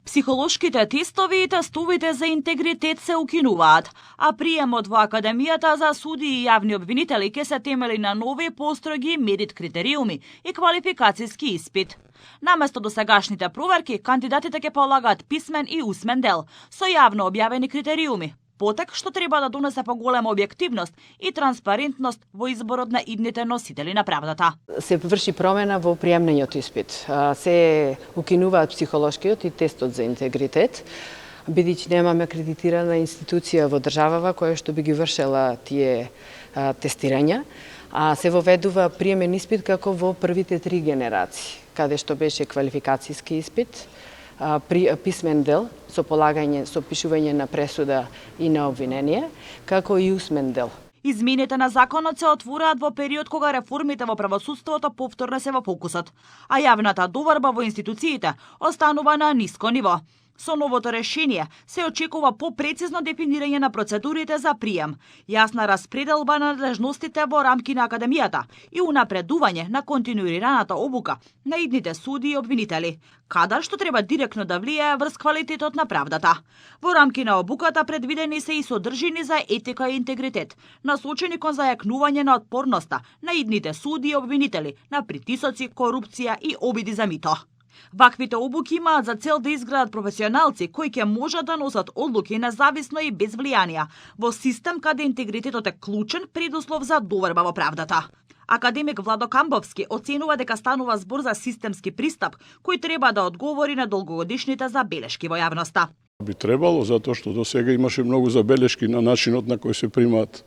Психолошките тестови и тестовите за интегритет се укинуваат, а приемот во Академијата за судии и јавни обвинители ќе се темели на нови построги мерит критериуми и квалификацијски испит. Наместо досегашните проверки, кандидатите ќе полагаат писмен и усмен дел со јавно објавени критериуми. Потек што треба да донесе поголема објективност и транспарентност во изборот на идните носители на правдата. Се врши промена во приемниот испит. Се укинуваат психолошкиот и тестот за интегритет, бидејќи немаме акредитирана институција во државава која што би ги вршела тие тестирања, а се воведува приемен испит како во првите 3 генерации, каде што беше квалификацијски испит, писмен дел со полагање, со пишување на пресуда и на обвинение, како и усмен дел. Измените на законот се отвораат во период кога реформите во правосудството повторно се во фокусот, а јавната доверба во институциите останува на ниско ниво. Со новото решение се очекува попрецизно дефинирање на процедурите за прием, јасна распределба на надлежностите во рамки на Академијата и унапредување на континуираната обука на идните суди и обвинители, кадар што треба директно да влијае врз квалитетот на правдата. Во рамки на обуката предвидени се и содржини за етика и интегритет, насочени кон зајакнување на отпорноста на идните суди и обвинители на притисоци, корупција и обиди за мито. Ваквите обуки имаат за цел да изградат професионалци кои ќе можат да носат одлуки независно и без влијанија во систем каде интегритетот е клучен предуслов за доверба во правдата. Академик Владо Камбовски оценува дека станува збор за системски пристап кој треба да одговори на долгогодишните забелешки во јавноста. Би требало, затоа што до сега имаше многу забелешки на начинот на кој се примаат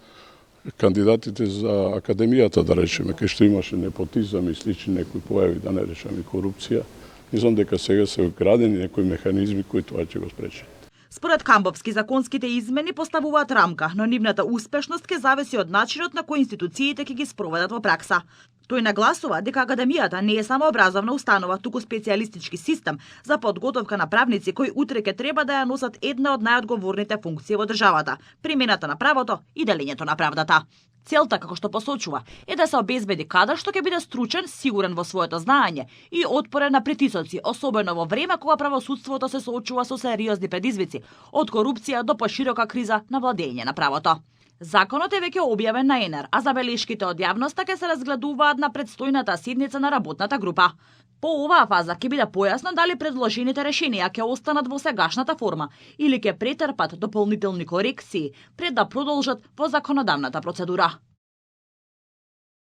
кандидатите за Академијата, да речеме, кај што имаше непотизам и слични некои појави, да не речеме корупција. Мислам дека сега се вградени некои механизми кои тоа ќе го спречат. Според Камбовски, законските измени поставуваат рамка, но нивната успешност ќе зависи од начинот на кој институциите ќе ги спроведат во пракса. Тој нагласува дека Академијата не е само образовна установа, туку специјалистички систем за подготовка на правници кои утре ќе треба да ја носат една од најодговорните функции во државата – примената на правото и делењето на правдата. Целта, како што посочува, е да се обезбеди кадар што ќе биде стручен, сигурен во своето знаење и отпорен на притисоци, особено во време кога правосудството се соочува со сериозни предизвици, од корупција до поширока криза на владење на правото. Законот е веќе објавен на ЕНЕР, а забелешките од јавноста ќе се разгледуваат на предстојната седница на работната група. По оваа фаза ќе биде појасно дали предложените решенија ќе останат во сегашната форма или ќе претрпат дополнителни корекции пред да продолжат во законодавната процедура.